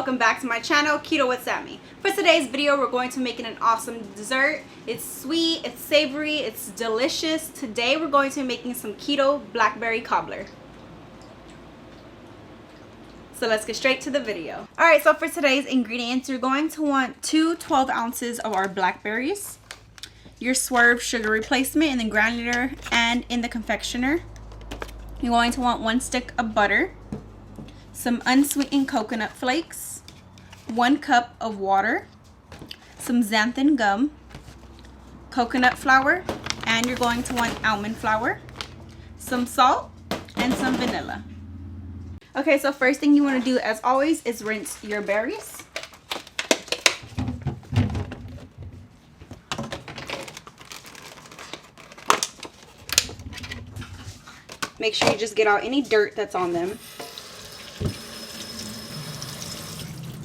welcome back to my channel, Keto with Sammy. For today's video, we're going to be making an awesome dessert. It's sweet, it's savory, it's delicious. Today we're going to be making some keto blackberry cobbler. So let's get straight to the video. Alright, so for today's ingredients, you're going to want 2 12 ounces of our blackberries, your swerve sugar replacement in the granular and in the confectioner. You're going to want 1 stick of butter, some unsweetened coconut flakes, 1 cup of water, some xanthan gum, coconut flour, and you're going to want almond flour, some salt, and some vanilla. Okay, so first thing you want to do, as always, is rinse your berries. Make sure you just get out any dirt that's on them.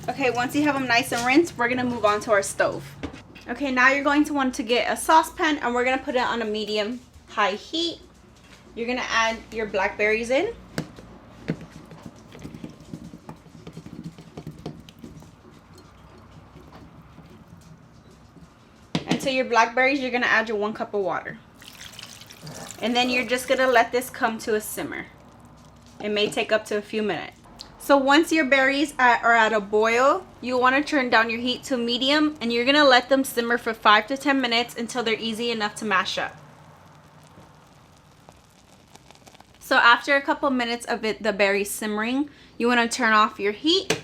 Okay, once you have them nice and rinsed, we're going to move on to our stove. Okay, now you're going to want to get a saucepan and we're going to put it on a medium-high heat. You're going to add your blackberries in. And to your blackberries, you're going to add your 1 cup of water. And then you're just going to let this come to a simmer. It may take up to a few minutes. So once your berries are at a boil, you want to turn down your heat to medium and you're going to let them simmer for 5 to 10 minutes until they're easy enough to mash up. So after a couple minutes of the berries simmering, you want to turn off your heat.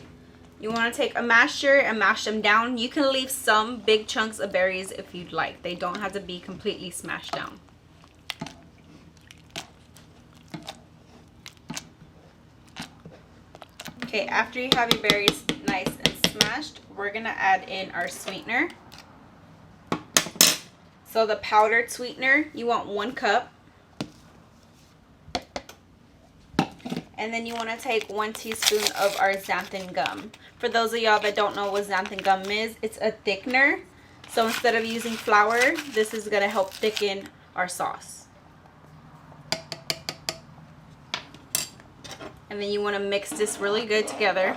You want to take a masher and mash them down. You can leave some big chunks of berries if you'd like. They don't have to be completely smashed down. Okay, after you have your berries nice and smashed, we're going to add in our sweetener. So the powdered sweetener, you want 1 cup. And then you want to take 1 teaspoon of our xanthan gum. For those of y'all that don't know what xanthan gum is, it's a thickener. So instead of using flour, this is going to help thicken our sauce. And then you want to mix this really good together.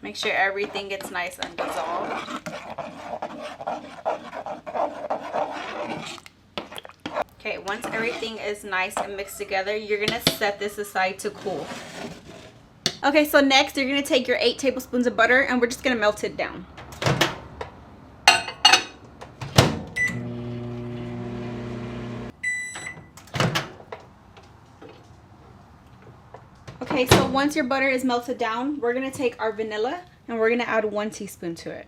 Make sure everything gets nice and dissolved. Okay, once everything is nice and mixed together, you're going to set this aside to cool. Okay, so next you're going to take your 8 tablespoons of butter and we're just going to melt it down. Okay, so once your butter is melted down, we're going to take our vanilla and we're going to add 1 teaspoon to it.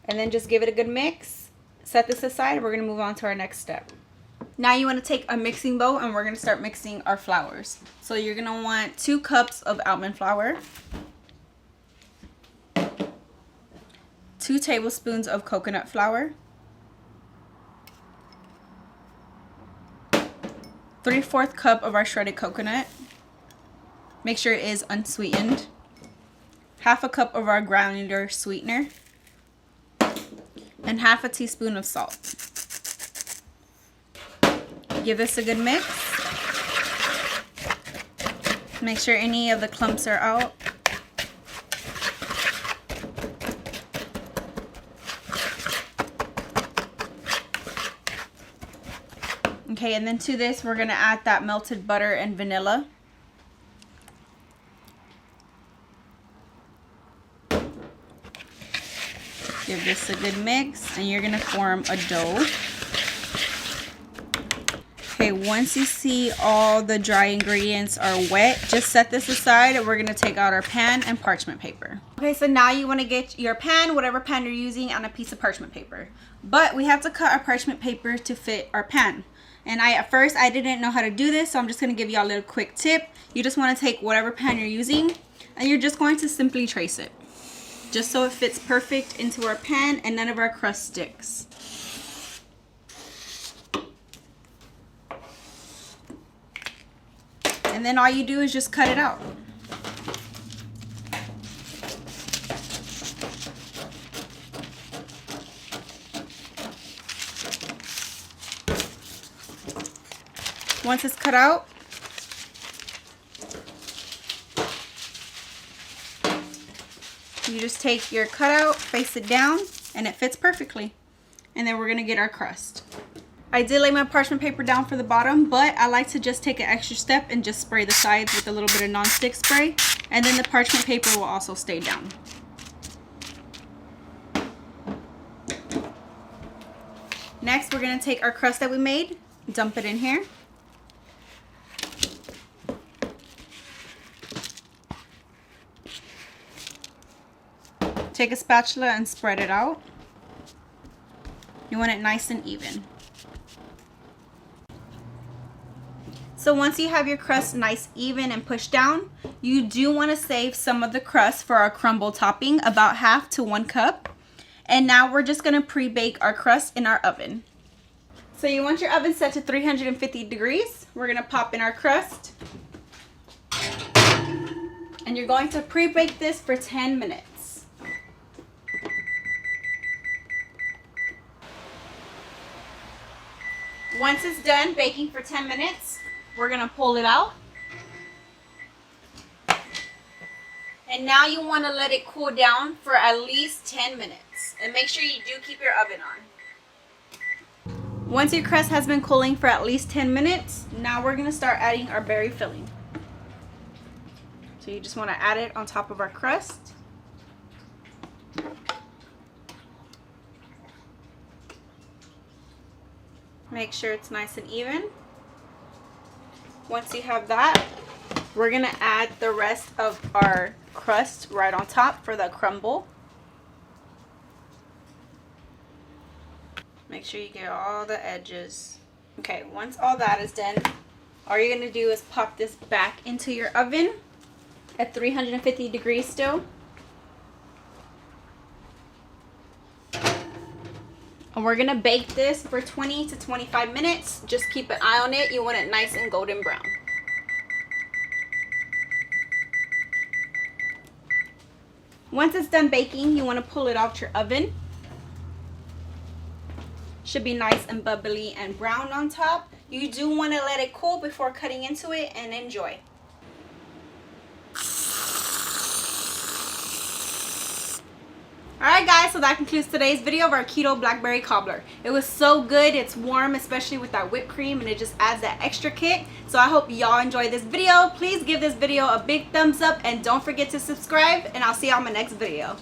And then just give it a good mix. Set this aside and we're going to move on to our next step. Now you want to take a mixing bowl and we're going to start mixing our flours. So you're going to want 2 cups of almond flour, 2 tablespoons of coconut flour, 3/4 cup of our shredded coconut. Make sure it is unsweetened. 1/2 cup of our granular sweetener. And 1/2 teaspoon of salt. Give this a good mix. Make sure any of the clumps are out. Okay, and then to this, we're going to add that melted butter and vanilla. Give this a good mix, and you're going to form a dough. Okay, once you see all the dry ingredients are wet, just set this aside, and we're going to take out our pan and parchment paper. Okay, so now you want to get your pan, whatever pan you're using, on a piece of parchment paper. But we have to cut our parchment paper to fit our pan. And at first I didn't know how to do this, so I'm just going to give you a little quick tip. You just want to take whatever pan you're using and you're just going to simply trace it. Just so it fits perfect into our pan and none of our crust sticks. And then all you do is just cut it out. Once it's cut out, you just take your cutout, face it down, and it fits perfectly. And then we're gonna get our crust. I did lay my parchment paper down for the bottom, but I like to just take an extra step and just spray the sides with a little bit of non-stick spray, and then the parchment paper will also stay down. Next, we're gonna take our crust that we made, dump it in here. Take a spatula and spread it out. You want it nice and even. So once you have your crust nice, even, and pushed down, you do want to save some of the crust for our crumble topping, about half to 1 cup. And now we're just going to pre-bake our crust in our oven. So you want your oven set to 350 degrees. We're going to pop in our crust. And you're going to pre-bake this for 10 minutes. Once it's done baking for 10 minutes, we're gonna pull it out. And now you wanna let it cool down for at least 10 minutes. And make sure you do keep your oven on. Once your crust has been cooling for at least 10 minutes, now we're gonna start adding our berry filling. So you just wanna add it on top of our crust. Make sure it's nice and even. Once you have that, we're gonna add the rest of our crust right on top for the crumble. Make sure you get all the edges. Okay, once all that is done, all you're gonna do is pop this back into your oven at 350 degrees still. And we're gonna bake this for 20 to 25 minutes. Just keep an eye on it. You want it nice and golden brown. Once it's done baking, you wanna pull it out your oven. Should be nice and bubbly and brown on top. You do wanna let it cool before cutting into it, and enjoy. Alright guys, so that concludes today's video of our keto blackberry cobbler. It was so good. It's warm, especially with that whipped cream, and it just adds that extra kick. So I hope y'all enjoyed this video. Please give this video a big thumbs up and don't forget to subscribe, and I'll see y'all in my next video.